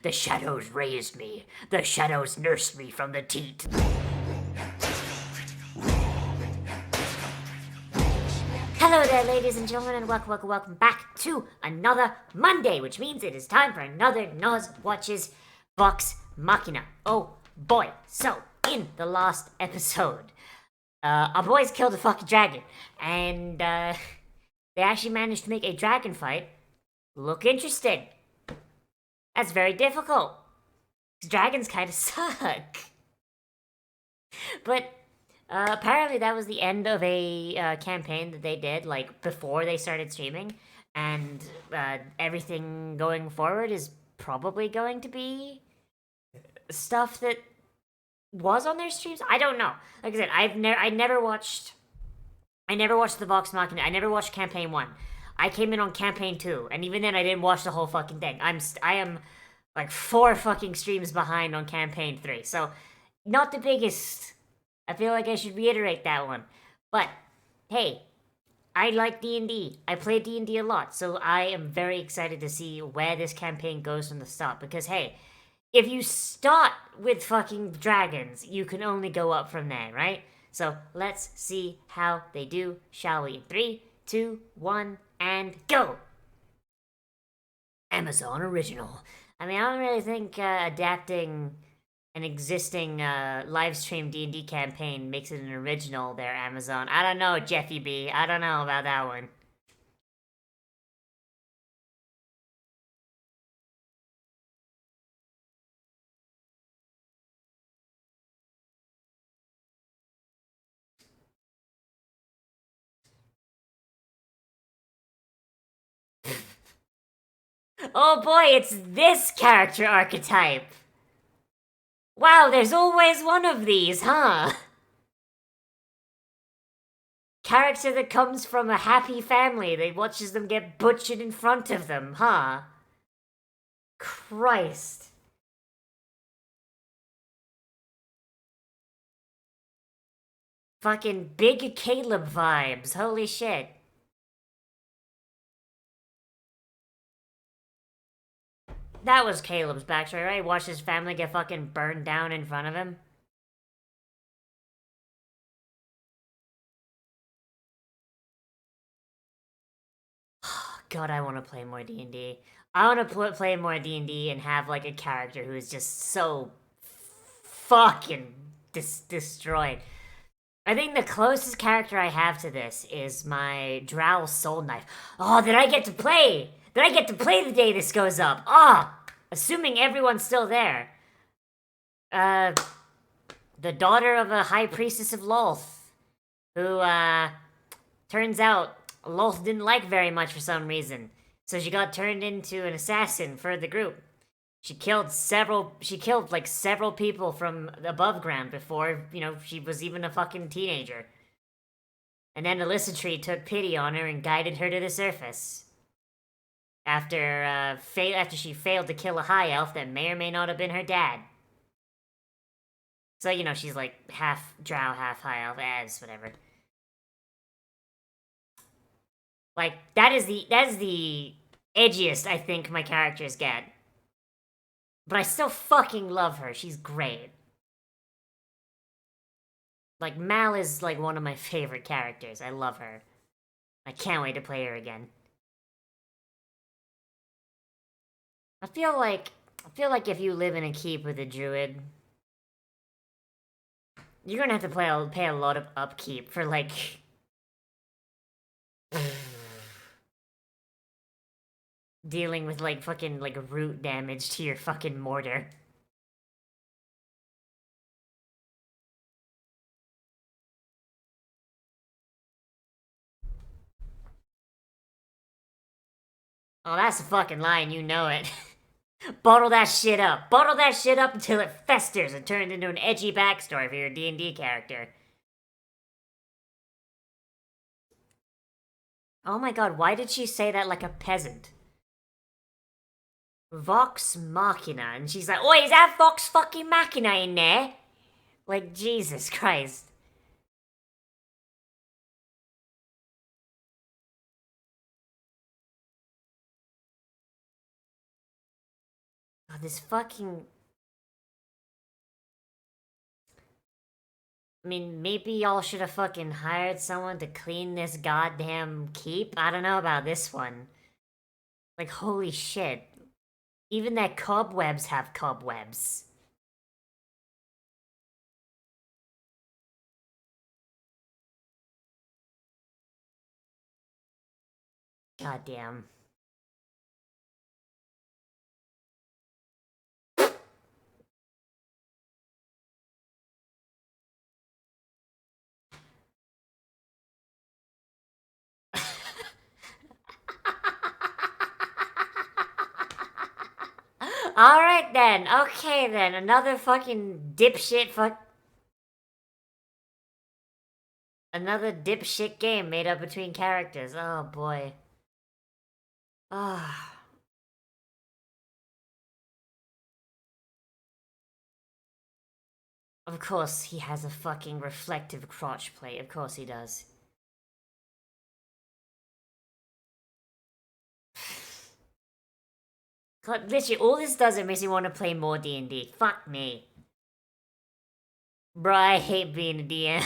The shadows raised me. The shadows nursed me from the teat. Hello there, ladies and gentlemen, and welcome back to another Monday, which means it is time for another Nozz Watches Vox Machina. Oh boy. So, in the last episode, our boys killed a fucking dragon, and they actually managed to make a dragon fight look interesting. That's very difficult. Dragons kind of suck. But apparently that was the end of a campaign that they did, like, before they started streaming. And everything going forward is probably going to be stuff that was on their streams. I don't know. Like I said, I never watched the Vox Machina. I never watched campaign 1. I came in on campaign 2, and even then I didn't watch the whole fucking thing. I am like 4 fucking streams behind on campaign 3. So, not the biggest. I feel like I should reiterate that one. But, hey, I like D&D. I play D&D a lot, so I am very excited to see where this campaign goes from the start. Because, hey, if you start with fucking dragons, you can only go up from there, right? So, let's see how they do, shall we? 3, 2, 1, and go! Amazon Original. I mean, I don't really think adapting an existing live stream D&D campaign makes it an original there, Amazon. I don't know, Jeffy B. I don't know about that one. Oh boy, it's this character archetype! Wow, there's always one of these, huh? Character that comes from a happy family that watches them get butchered in front of them, huh? Christ. Fucking big Caleb vibes, holy shit. That was Caleb's backstory, right? He watched his family get fucking burned down in front of him. God, I want to play more D&D. I want to play more D&D and have, like, a character who is just so fucking destroyed. I think the closest character I have to this is my Drow Soul Knife. Oh, did I get to play? Did I get to play the day this goes up? Ah! Oh, assuming everyone's still there. The daughter of a High Priestess of Lolth, who, turns out Lolth didn't like very much for some reason, so she got turned into an assassin for the group. She killed several people from above ground before, she was even a fucking teenager. And then Alyssa Tree took pity on her and guided her to the surface. After she failed to kill a high elf that may or may not have been her dad. So, she's like half drow, half high elf, whatever. Like, that is the edgiest I think my characters get. But I still fucking love her. She's great. Like, Mal is, like, one of my favorite characters. I love her. I can't wait to play her again. I feel like if you live in a keep with a druid, you're gonna have to pay a lot of upkeep for, like... dealing with, like, fucking, like, root damage to your fucking mortar. Oh, that's a fucking lie, and you know it. Bottle that shit up. Bottle that shit up until it festers and turns into an edgy backstory for your D&D character. Oh my god, why did she say that like a peasant? Vox Machina, and she's like, "Oi, is that Vox fucking Machina in there?" Like, Jesus Christ. Oh, this fucking... I mean, maybe y'all should have fucking hired someone to clean this goddamn keep? I don't know about this one. Like, holy shit. Even their cobwebs have cobwebs. Goddamn. Alright then, okay then, another fucking dipshit Another dipshit game made up between characters. Oh boy. Ah. Of course he has a fucking reflective crotch plate, of course he does. God, literally, all this does it makes me want to play more D&D. Fuck me. Bro, I hate being a DM.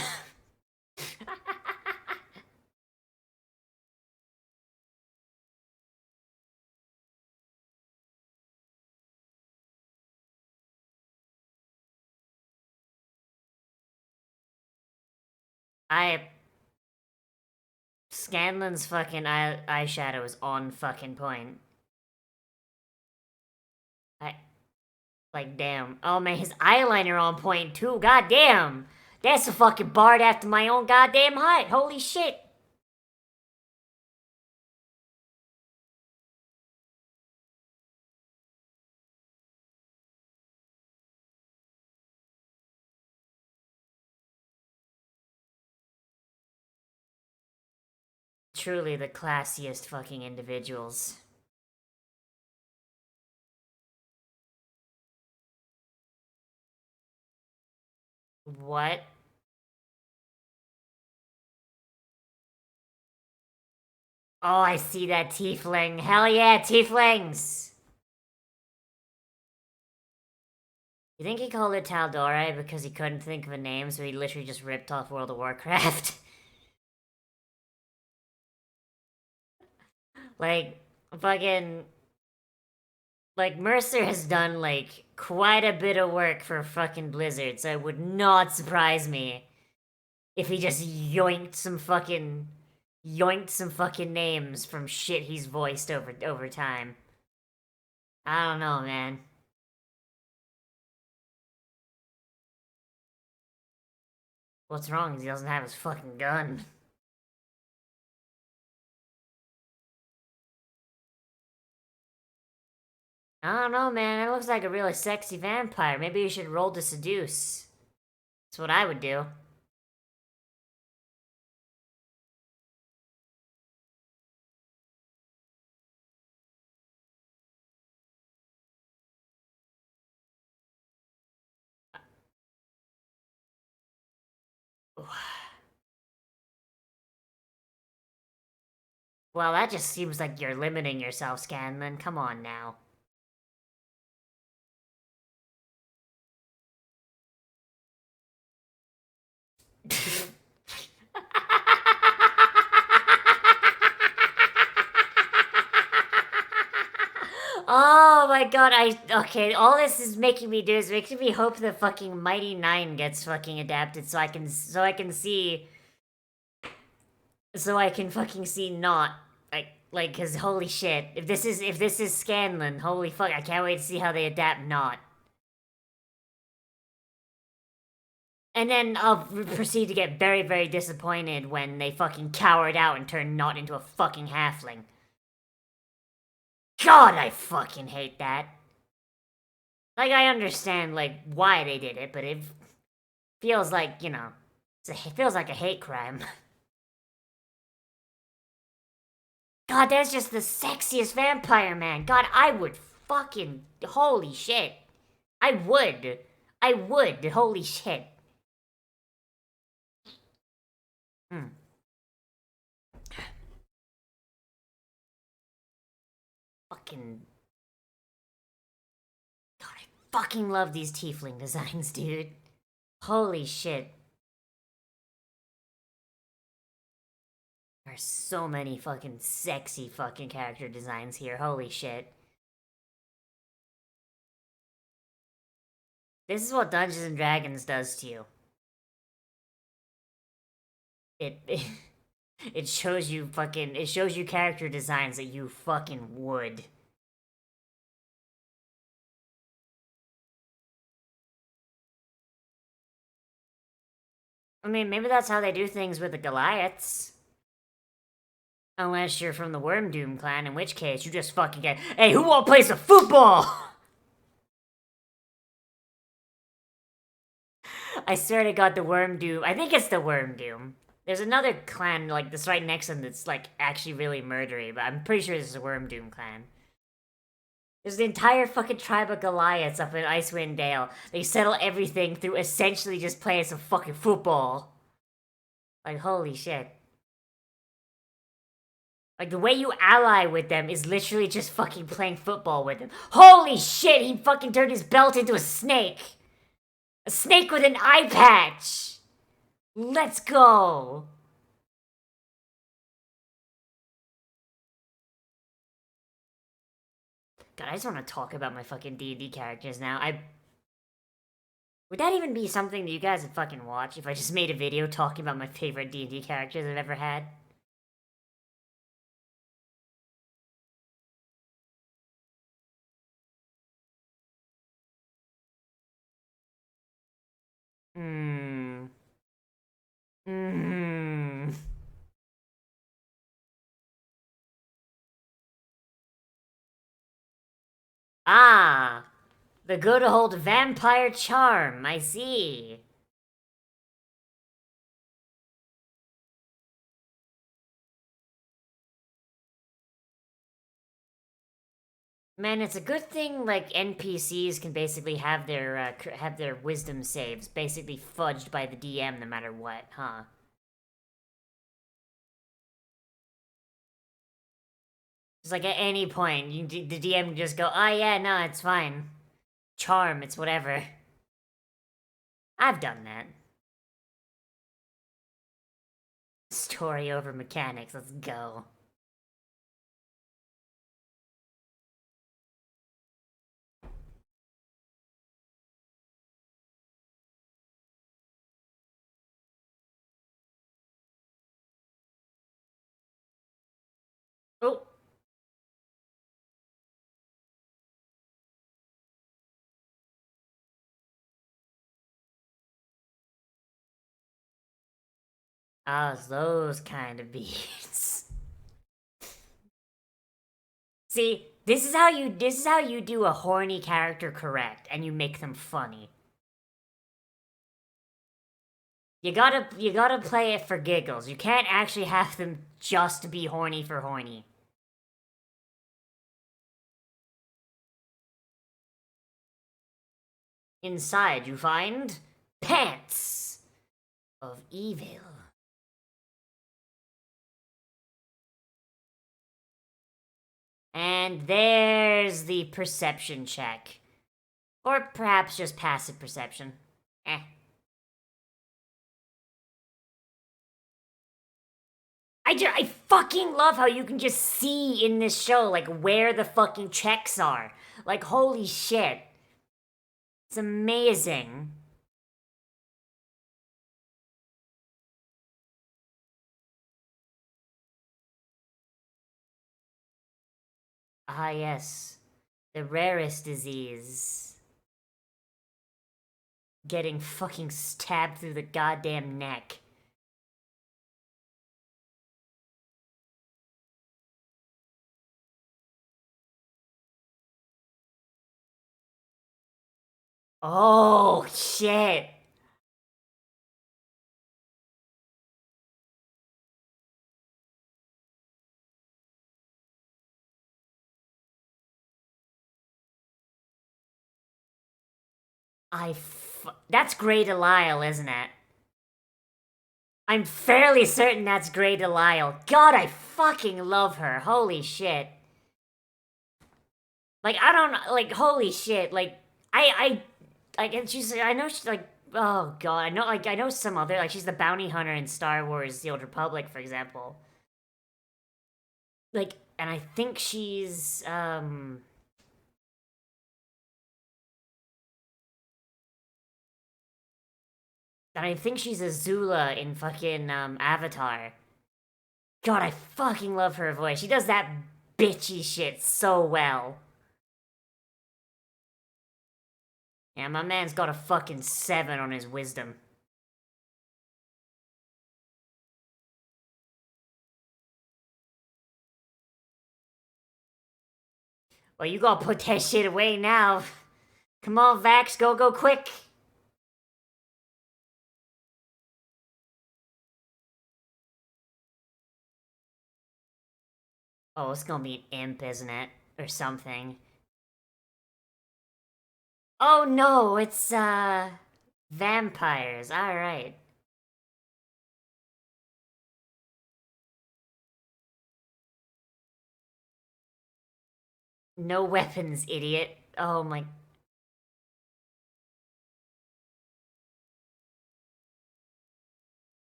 I... Scanlan's fucking eyeshadow is on fucking point. I... Like, damn. Oh man, his eyeliner on point too, god damn! That's a fucking bard after my own goddamn heart, holy shit! Truly the classiest fucking individuals. What? Oh, I see that tiefling. Hell yeah, tieflings! You think he called it Taldore because he couldn't think of a name, so he literally just ripped off World of Warcraft? Like, fucking... Like, Mercer has done, like, quite a bit of work for fucking Blizzard, so it would not surprise me if he just yoinked some fucking names from shit he's voiced over time. I don't know, man. What's wrong is he doesn't have his fucking gun. I don't know, man. It looks like a really sexy vampire. Maybe you should roll to seduce. That's what I would do. Well, that just seems like you're limiting yourself, Scanlan. Come on now. Oh my god, okay, all this is making me do is making me hope the fucking Mighty Nine gets fucking adapted so I can see so I can fucking see not cause holy shit. If this is Scanlan, holy fuck, I can't wait to see how they adapt not. And then I'll proceed to get very, very disappointed when they fucking cowered out and turned not into a fucking halfling. God, I fucking hate that. Like, I understand, like, why they did it, but it feels like, you know, it feels like a hate crime. God, that's just the sexiest vampire, man. God, I would fucking... Holy shit. I would. I would. Holy shit. Hmm. Fucking... fucking love these tiefling designs, dude. Holy shit. There's so many fucking sexy fucking character designs here. Holy shit. This is what Dungeons and Dragons does to you. It shows you character designs that you fucking would. I mean, maybe that's how they do things with the Goliaths. Unless you're from the Worm Doom clan, in which case you just fucking get, hey, who won't play some football? I swear to God, the Worm Doom. I think it's the Worm Doom. There's another clan like this right next to them that's like actually really murdery, but I'm pretty sure this is a Worm Doom clan. There's the entire fucking tribe of Goliaths up in Icewind Dale. They settle everything through essentially just playing some fucking football. Like, holy shit. Like, the way you ally with them is literally just fucking playing football with them. Holy shit, he fucking turned his belt into a snake! A snake with an eye patch! Let's go! God, I just want to talk about my fucking D&D characters now. Would that even be something that you guys would fucking watch if I just made a video talking about my favorite D&D characters I've ever had? Hmm. Hmm. Ah! The good old vampire charm, I see. Man, it's a good thing, like, NPCs can basically have their wisdom saves basically fudged by the DM no matter what, huh? It's like at any point, the DM can just go, oh yeah, no, it's fine. Charm, it's whatever. I've done that. Story over mechanics, let's go. Oh! Ah, it's those kind of beats. See, this is how you do a horny character correct, and you make them funny. You gotta play it for giggles. You can't actually have them just be horny for horny. Inside you find pants of evil. And there's the perception check. Or perhaps just passive perception. Eh. I fucking love how you can just see in this show, like, where the fucking checks are. Like, holy shit. It's amazing. Ah, yes. The rarest disease. Getting fucking stabbed through the goddamn neck. Oh, shit. That's Grey Delisle, isn't it? I'm fairly certain that's Grey Delisle. God, I fucking love her. Holy shit. Like, I don't, like, holy shit. Like, and I know she's like, oh god, I know some other, like, she's the bounty hunter in Star Wars: The Old Republic, for example. Like, and I think she's, and I think she's Azula in fucking, Avatar. God, I fucking love her voice. She does that bitchy shit so well. Yeah, my man's got a fucking 7 on his wisdom. Well, you gotta put that shit away now. Come on, Vax, go quick. Oh, it's gonna be an imp, isn't it? Or something. Oh no, it's, vampires. Alright. No weapons, idiot. Oh my.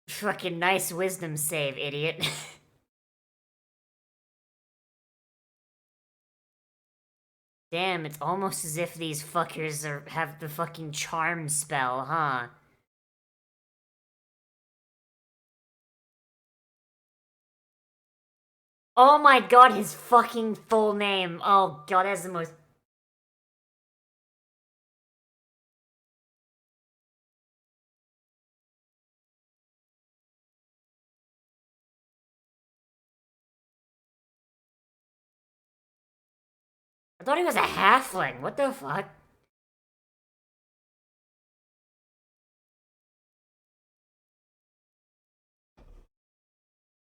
Fucking nice wisdom save, idiot. Damn, it's almost as if these fuckers have the fucking charm spell, huh? Oh my god, his fucking full name. Oh god, that's the most. I thought he was a halfling. What the fuck?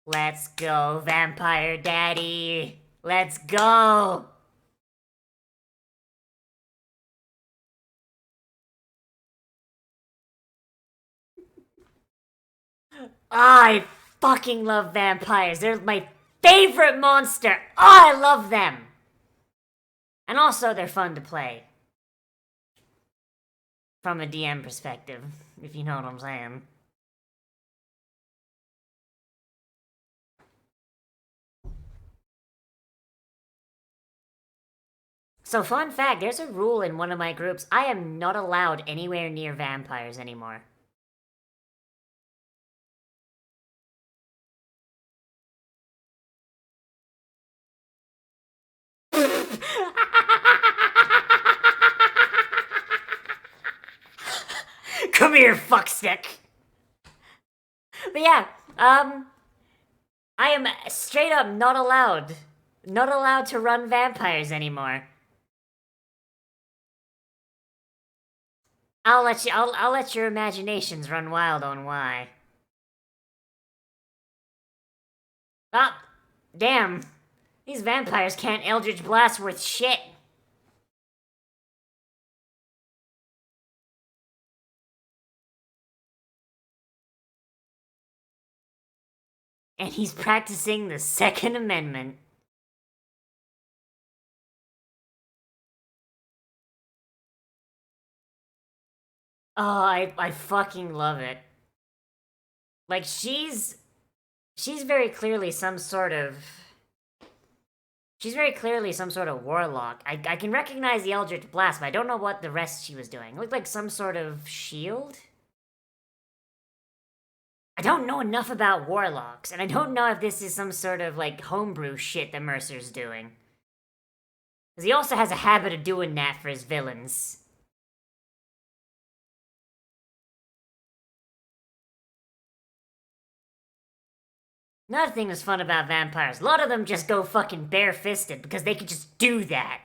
Let's go, Vampire Daddy. Let's go. I fucking love vampires. They're my favorite monster. Oh, I love them. And also, they're fun to play. From a DM perspective, if you know what I'm saying. So, fun fact, there's a rule in one of my groups. I am not allowed anywhere near vampires anymore. Come here, fuckstick. But yeah, I am straight up not allowed. Not allowed to run vampires anymore. I'll let your imaginations run wild on why. Ah, damn. These vampires can't Eldritch Blast worth shit. And he's practicing the Second Amendment. Oh, I fucking love it. Like, she's very clearly some sort of. She's very clearly some sort of warlock. I can recognize the Eldritch Blast, but I don't know what the rest she was doing. It looked like some sort of shield? I don't know enough about warlocks, and I don't know if this is some sort of, like, homebrew shit that Mercer's doing. Because he also has a habit of doing that for his villains. Another thing that's fun about vampires, a lot of them just go fucking bare-fisted because they can just do that.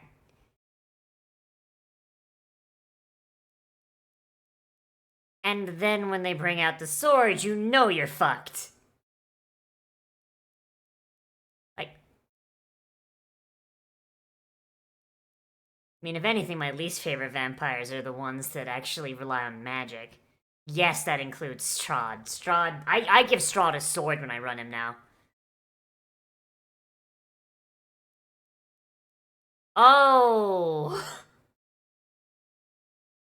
And then when they bring out the sword, you know you're fucked. Like, I mean, if anything, my least favorite vampires are the ones that actually rely on magic. Yes, that includes Strahd. I give Strahd a sword when I run him now. Oh!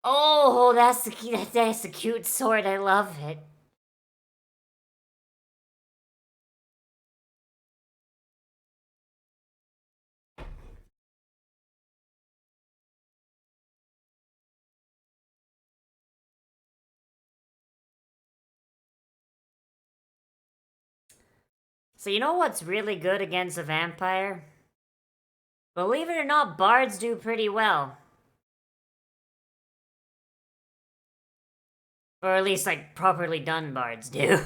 Oh, that's a cute sword. I love it. So you know what's really good against a vampire? Believe it or not, bards do pretty well. Or at least, like, properly done bards do.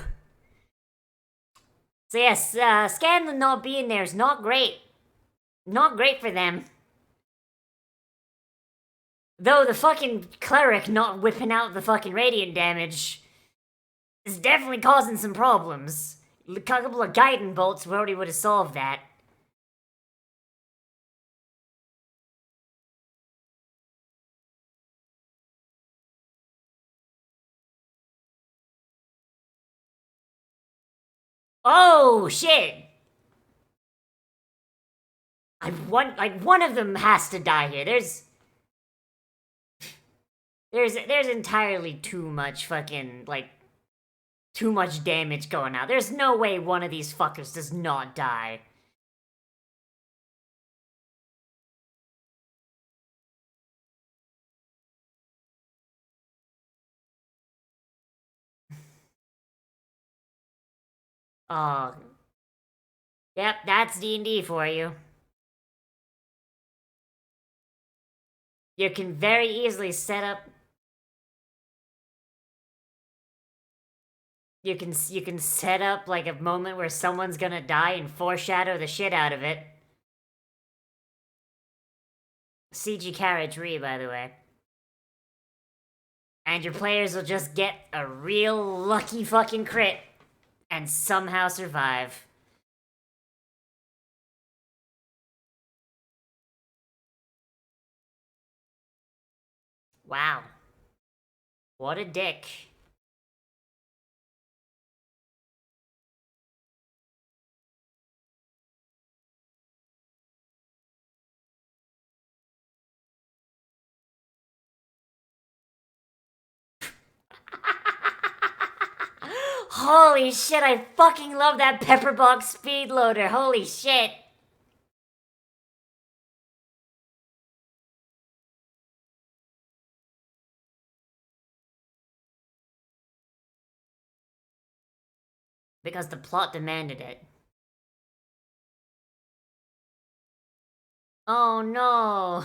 So yes, Scanlan not being there is not great. Not great for them. Though the fucking cleric not whipping out the fucking radiant damage is definitely causing some problems. A couple of guiding bolts already would have solved that. Oh shit! One of them has to die here. There's entirely too much fucking too much damage going out. There's no way one of these fuckers does not die. Oh, yep, that's D&D for you. You can very easily set up. You can set up like a moment where someone's gonna die and foreshadow the shit out of it. CG carriage re, by the way. And your players will just get a real lucky fucking crit and somehow survive. Wow. What a dick. Holy shit, I fucking love that Pepperbox speed loader. Holy shit. Because the plot demanded it. Oh no.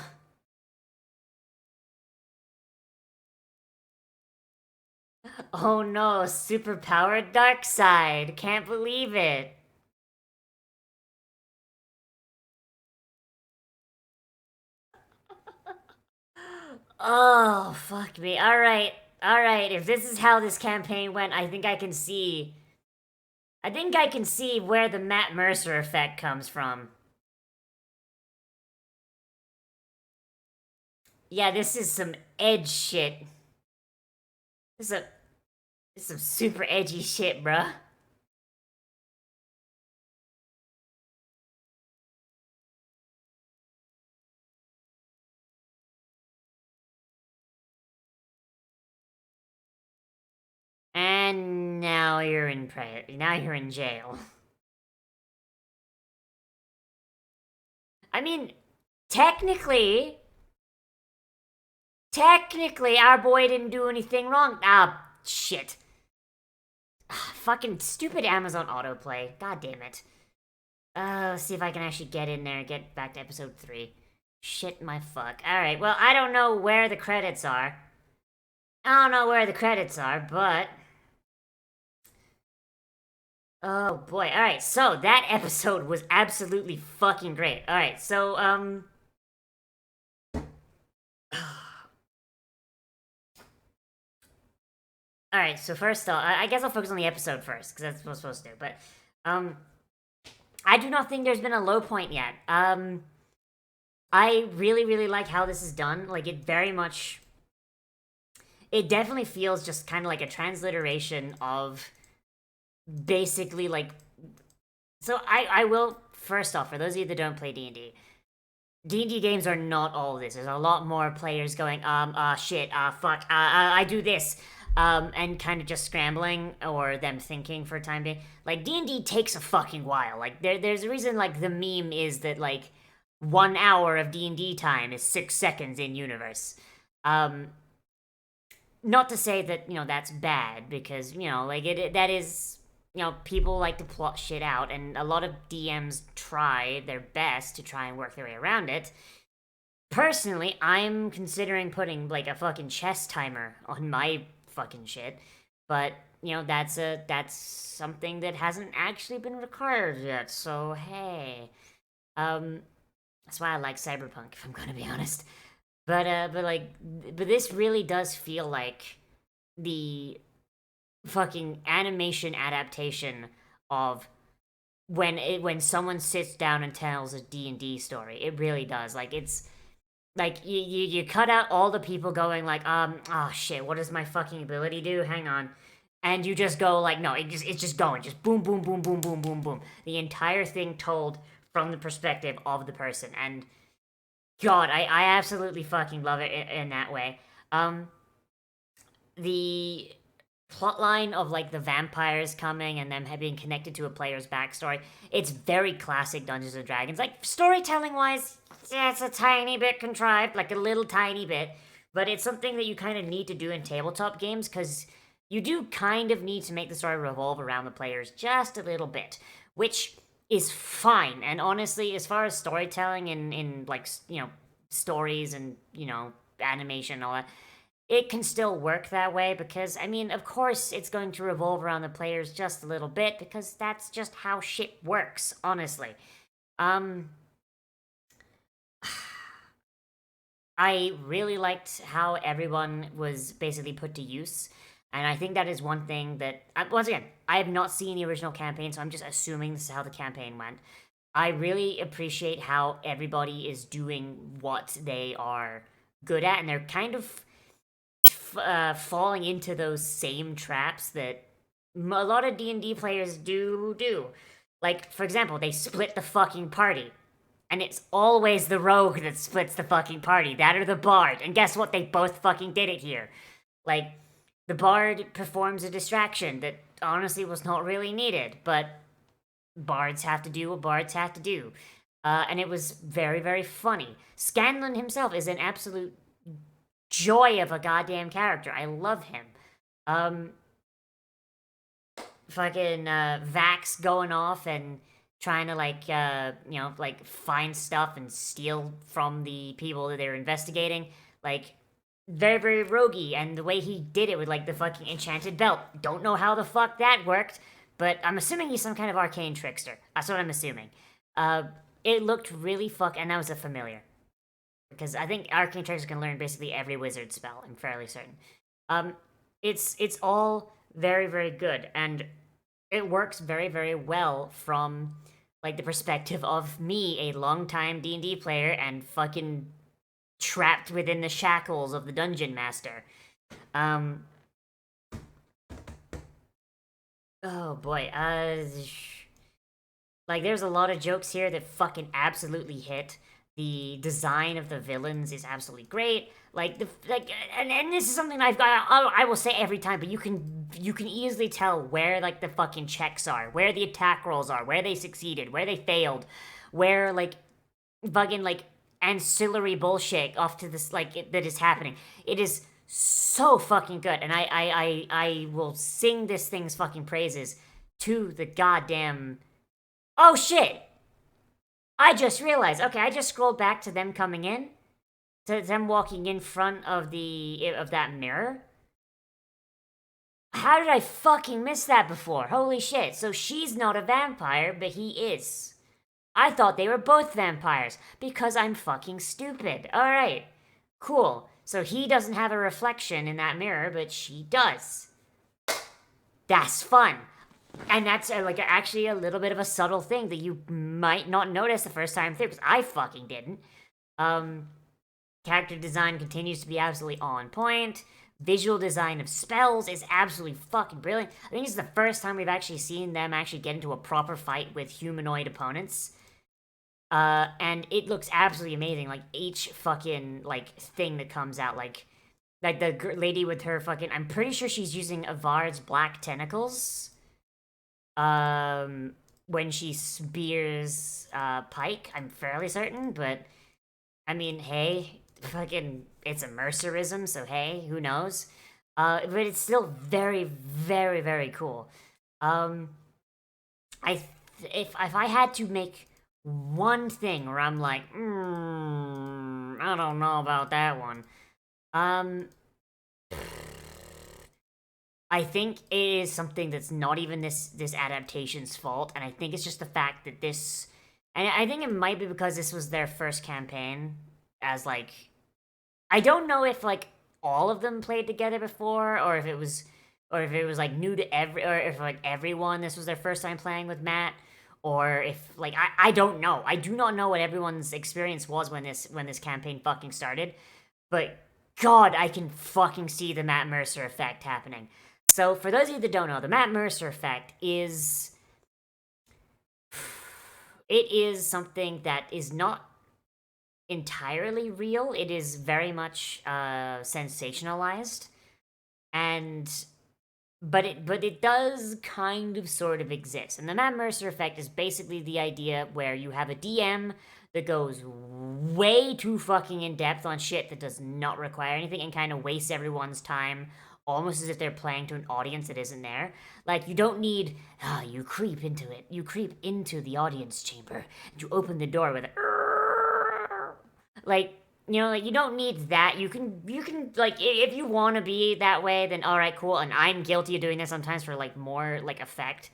Oh no, superpowered dark side. Can't believe it. Oh, fuck me. Alright. Alright, if this is how this campaign went, I think I can see. I think I can see where the Matt Mercer effect comes from. Yeah, this is some edge shit. This is some super edgy shit, bruh. And now you're in jail. I mean, technically, our boy didn't do anything wrong. Ah, shit. Fucking stupid Amazon autoplay. God damn it. Let's see if I can actually get in there and get back to episode 3. Shit my fuck. Alright, well, I don't know where the credits are. But... Oh boy, alright, so that episode was absolutely fucking great. Alright, so, Alright, so first off, I guess I'll focus on the episode first, because that's what I'm supposed to do, but, I do not think there's been a low point yet. I really, really like how this is done. Like, it definitely feels just kind of like a transliteration of basically, like... So, I will, first off, for those of you that don't play D&D, D&D games are not all this. There's a lot more players going, shit, fuck, I do this, and kind of just scrambling or them thinking for a time being. Like, D&D takes a fucking while. Like, there's a reason, like, the meme is that, like, 1 hour of D&D time is 6 seconds in universe. Um, Not to say that, that's bad, because, like, that is, people like to plot shit out, and a lot of DMs try their best to try and work their way around it. Personally, I'm considering putting like a fucking chess timer on my fucking shit, but that's something that hasn't actually been required yet. So hey, um, that's why I like Cyberpunk, if I'm gonna be honest. But this really does feel like the fucking animation adaptation of when someone sits down and tells a D&D story. It really does. Like, it's like you cut out all the people going like, oh shit, what does my fucking ability do? Hang on. And you just go like, no, it's just going, just boom, boom, boom, boom, boom, boom, boom. The entire thing told from the perspective of the person. And God, I absolutely fucking love it in that way. The plotline of like the vampires coming and them being connected to a player's backstory, it's very classic Dungeons and Dragons. Like, storytelling wise, yeah, it's a tiny bit contrived, like a little tiny bit, but it's something that you kind of need to do in tabletop games, because you do kind of need to make the story revolve around the players just a little bit, which is fine. And honestly, as far as storytelling in like, stories and, animation and all that, it can still work that way, because, I mean, of course it's going to revolve around the players just a little bit, because that's just how shit works, honestly. Um, I really liked how everyone was basically put to use. And I think that is one thing that, once again, I have not seen the original campaign, so I'm just assuming this is how the campaign went. I really appreciate how everybody is doing what they are good at, and they're kind of falling into those same traps that a lot of D&D players do. Like, for example, they split the fucking party. And it's always the rogue that splits the fucking party. That or the bard. And guess what? They both fucking did it here. Like, the bard performs a distraction that honestly was not really needed, but bards have to do what bards have to do. And it was very, very funny. Scanlan himself is an absolute joy of a goddamn character. I love him. Um, Fucking Vax going off and trying to like like find stuff and steal from the people that they're investigating, like very, very roguey. And the way he did it with like the fucking enchanted belt, don't know how the fuck that worked, but I'm assuming he's some kind of arcane trickster. That's what I'm assuming. It looked really and that was a familiar, because I think arcane trickster can learn basically every wizard spell, I'm fairly certain. It's all very, very good, and it works very, very well from like the perspective of me, a longtime D&D player and fucking trapped within the shackles of the dungeon master. Um oh boy. Like, there's a lot of jokes here that fucking absolutely hit. The design of the villains is absolutely great. Like and this is something I will say every time, but you can easily tell where like the fucking checks are, where the attack rolls are, where they succeeded, where they failed, where like fucking like ancillary bullshit off to this that is happening. It is so fucking good, and I will sing this thing's fucking praises to the goddamn. Oh shit! I just realized. Okay, I just scrolled back to them coming in, to them walking in front of that mirror. How did I fucking miss that before? Holy shit! So she's not a vampire, but he is. I thought they were both vampires because I'm fucking stupid. All right, cool. So he doesn't have a reflection in that mirror, but she does. That's fun. And that's like actually a little bit of a subtle thing that you might not notice the first time through, because I fucking didn't. Character design continues to be absolutely on point. Visual design of spells is absolutely fucking brilliant. I think it's the first time we've actually seen them actually get into a proper fight with humanoid opponents. And it looks absolutely amazing. Like each fucking like thing that comes out, like the lady with her fucking. I'm pretty sure she's using Avard's black tentacles. When she spears Pike, I'm fairly certain, but I mean, hey, fucking, it's a Mercerism, so hey, who knows? But it's still very, very, very cool. Um, if I had to make one thing where I'm like, I don't know about that one. Um, I think it is something that's not even this adaptation's fault, and I think it's just the fact that this, and I think it might be because this was their first campaign as like, I don't know if like all of them played together before, or if it was like new to or if like everyone this was their first time playing with Matt, or if like I don't know. I do not know what everyone's experience was when this campaign fucking started, but God, I can fucking see the Matt Mercer effect happening. So, for those of you that don't know, the Matt Mercer effect is. It is something that is not entirely real. It is very much sensationalized. And. But it does kind of sort of exist. And the Matt Mercer effect is basically the idea where you have a DM that goes way too fucking in depth on shit that does not require anything and kind of wastes everyone's time almost as if they're playing to an audience that isn't there. Like, you don't need, you creep into it. You creep into the audience chamber. And you open the door with a, like, you know, like, you don't need that. You can, like, if you want to be that way, then all right, cool. And I'm guilty of doing this sometimes for, like, more, like, effect.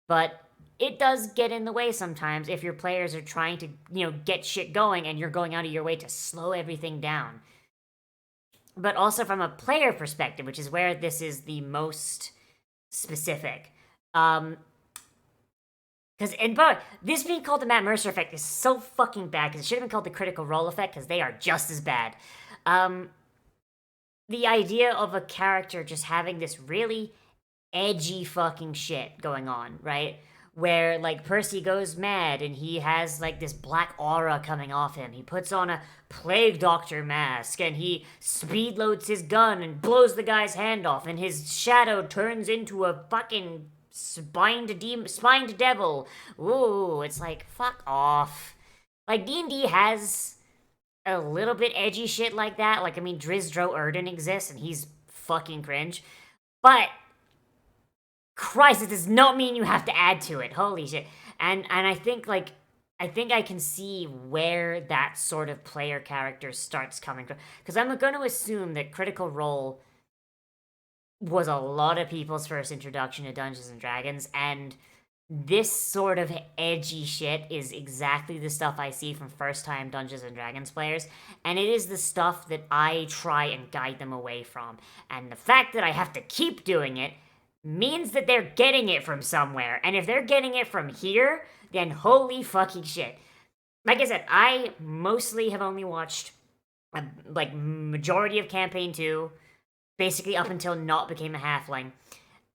But it does get in the way sometimes if your players are trying to, you know, get shit going and you're going out of your way to slow everything down. But also from a player perspective, which is where this is the most specific. Because, but this being called the Matt Mercer effect is so fucking bad, because it should have been called the Critical Role effect, because they are just as bad. The idea of a character just having this really edgy fucking shit going on, right? Where, like, Percy goes mad and he has, like, this black aura coming off him. He puts on a plague doctor mask and he speed loads his gun and blows the guy's hand off, and his shadow turns into a fucking spined devil. Ooh, it's like, fuck off. Like, D&D has a little bit edgy shit like that. Like, I mean, Drizdro Erden exists and he's fucking cringe. But Christ, it does not mean you have to add to it. Holy shit. And I think like I think I can see where that sort of player character starts coming from. Because I'm going to assume that Critical Role was a lot of people's first introduction to Dungeons and Dragons, and this sort of edgy shit is exactly the stuff I see from first time Dungeons and Dragons players, and it is the stuff that I try and guide them away from. And the fact that I have to keep doing it means that they're getting it from somewhere. And if they're getting it from here, then holy fucking shit. Like I said, I mostly have only watched like majority of campaign 2, basically up until Not became a halfling.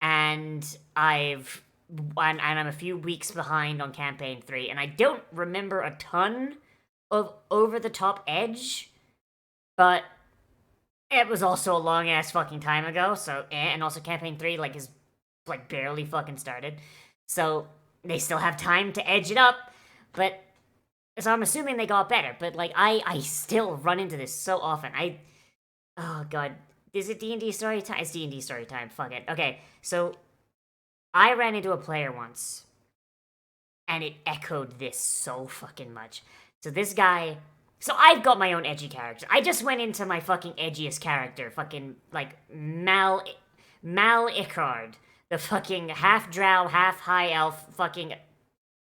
And I'm a few weeks behind on campaign 3, and I don't remember a ton of over the top edge, but it was also a long ass fucking time ago. So, and also campaign 3 like is like barely fucking started, so they still have time to edge it up. But so I'm assuming they got better. But like I still run into this so often. Oh god, is it D&D story time? It's D&D story time. Fuck it. Okay, so I ran into a player once, and it echoed this so fucking much. So this guy. So I've got my own edgy character. I just went into my fucking edgiest character, fucking like Mal Icard, the fucking half drow, half high elf, fucking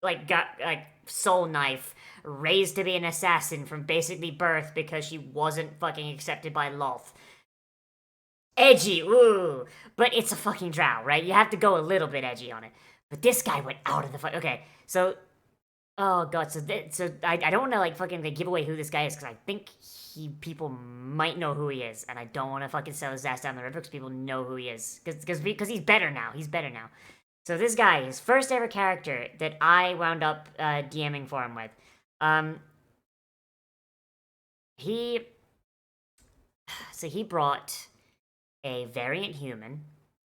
like got like soul knife, raised to be an assassin from basically birth because she wasn't fucking accepted by Lolth. Edgy, ooh, but it's a fucking drow, right? You have to go a little bit edgy on it. But this guy went out of the fuck. Okay, so oh god, so I don't want to like fucking like, give away who this guy is, because I think people might know who he is, and I don't want to fucking sell his ass down the river because people know who he is, because he's better now. He's better now. So this guy, his first ever character that I wound up DMing for him with, Um, he he brought a variant human,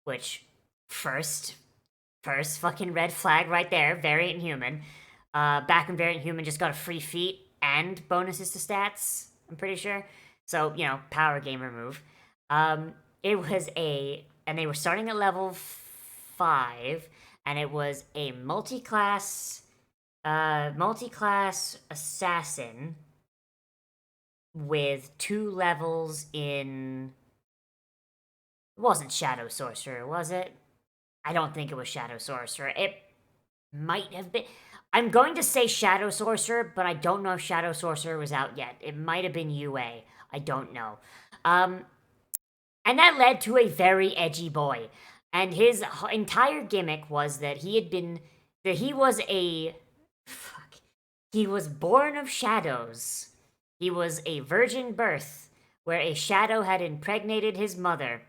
which first first fucking red flag right there, variant human. Back when variant human just got a free feat and bonuses to stats. I'm pretty sure. So power gamer move. It was and they were starting at level 5, and it was a multi-class assassin with 2 levels in. It wasn't Shadow Sorcerer, was it? I don't think it was Shadow Sorcerer. It might have been. I'm going to say Shadow Sorcerer, but I don't know if Shadow Sorcerer was out yet. It might have been UA. I don't know. And that led to a very edgy boy. And his entire gimmick was that he was a. Fuck. He was born of shadows. He was a virgin birth, where a shadow had impregnated his mother.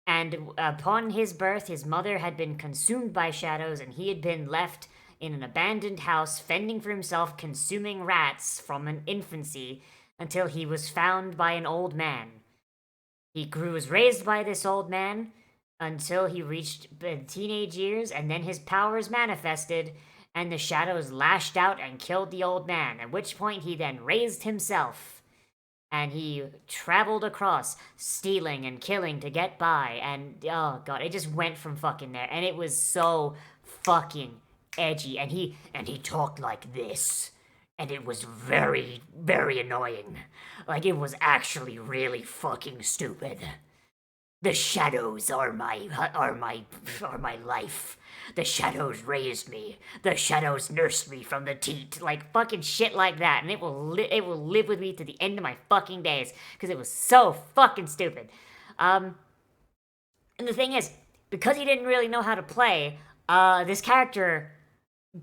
And upon his birth, his mother had been consumed by shadows, and he had been left in an abandoned house, fending for himself, consuming rats from an infancy until he was found by an old man. He was raised by this old man until he reached teenage years, and then his powers manifested, and the shadows lashed out and killed the old man, at which point he then raised himself. And he traveled across, stealing and killing to get by, and oh god, it just went from fucking there, and it was so fucking edgy, and he talked like this, and it was very, very annoying. Like, it was actually really fucking stupid. The shadows are my life. The shadows raised me. The shadows nursed me from the teat. Like fucking shit like that, and it will live with me to the end of my fucking days because it was so fucking stupid. And the thing is, because he didn't really know how to play, this character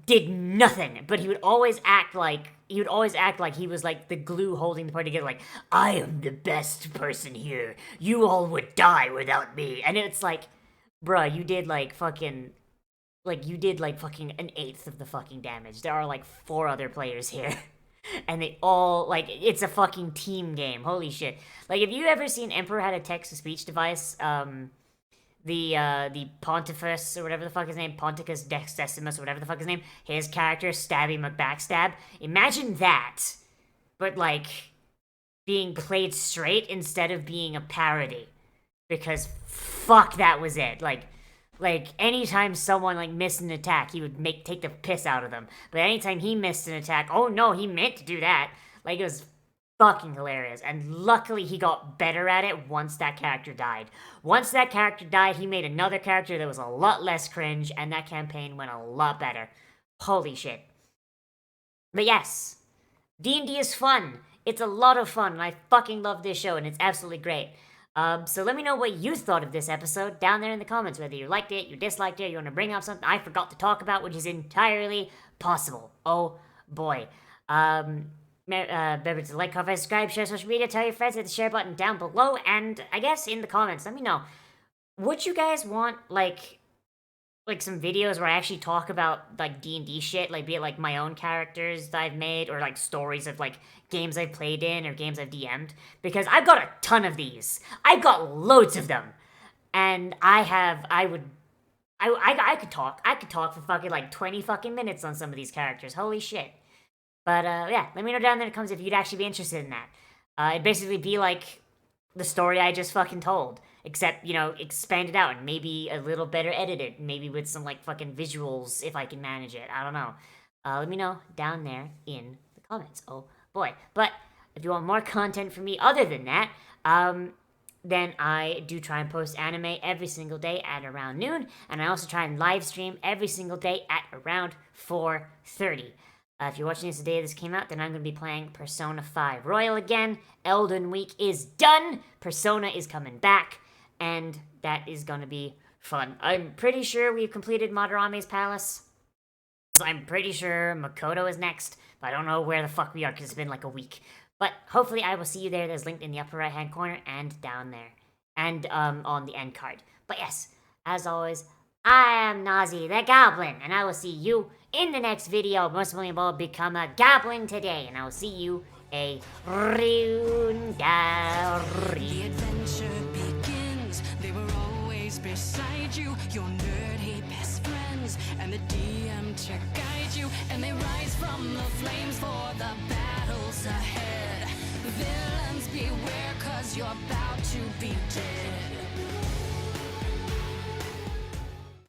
did nothing, but he would always act like he was like the glue holding the party together, like, I am the best person here. You all would die without me. And it's like, bruh, you did like fucking an eighth of the fucking damage. There are like 4 other players here. And they all, like, it's a fucking team game. Holy shit. Like, have you ever seen Emperor Had a Text-to-Speech Device? The Pontifex, or whatever the fuck his name, Ponticus Decimus, or whatever the fuck his name, his character, Stabby McBackstab. Imagine that, but like, being played straight instead of being a parody. Because fuck, that was it. Like anytime someone like missed an attack, he would take the piss out of them. But anytime he missed an attack, oh no, he meant to do that. Like, it was fucking hilarious. And luckily he got better at it once that character died. Once that character died, he made another character that was a lot less cringe, and that campaign went a lot better. Holy shit. But yes, D&D is fun. It's a lot of fun, and I fucking love this show, and it's absolutely great. So let me know what you thought of this episode down there in the comments, whether you liked it, you disliked it, you want to bring up something I forgot to talk about, which is entirely possible. Oh boy. Remember to like, comment, subscribe, share social media, tell your friends, hit the share button down below, and I guess in the comments, let me know. Would you guys want, like some videos where I actually talk about, like, D&D shit, like, be it, like, my own characters that I've made, or, like, stories of, like, games I've played in, or games I've DM'd? Because I've got a ton of these. I've got loads of them. And I could talk for fucking, like, 20 fucking minutes on some of these characters. Holy shit. But, yeah, let me know down there in the comments if you'd actually be interested in that. It'd basically be like the story I just fucking told, except, expanded out and maybe a little better edited, maybe with some, like, fucking visuals if I can manage it. I don't know. Let me know down there in the comments. Oh, boy. But if you want more content from me other than that, then I do try and post anime every single day at around noon, and I also try and live stream every single day at around 4:30. If you're watching this the day this came out, then I'm going to be playing Persona 5 Royal again. Elden Week is done. Persona is coming back, and that is going to be fun. I'm pretty sure we've completed Madarame's Palace. I'm pretty sure Makoto is next, but I don't know where the fuck we are because it's been like a week. But hopefully I will see you there. There's linked in the upper right-hand corner and down there. And on the end card. But yes, as always, I am Nozzy the Goblin, and I will see you in the next video. Most William will become a goblin today, and I will see you a rune. The adventure begins. They were always beside you, your nerdy best friends, and the DM to guide you. And they rise from the flames for the battles ahead. Villains beware, 'cause you're about to be dead.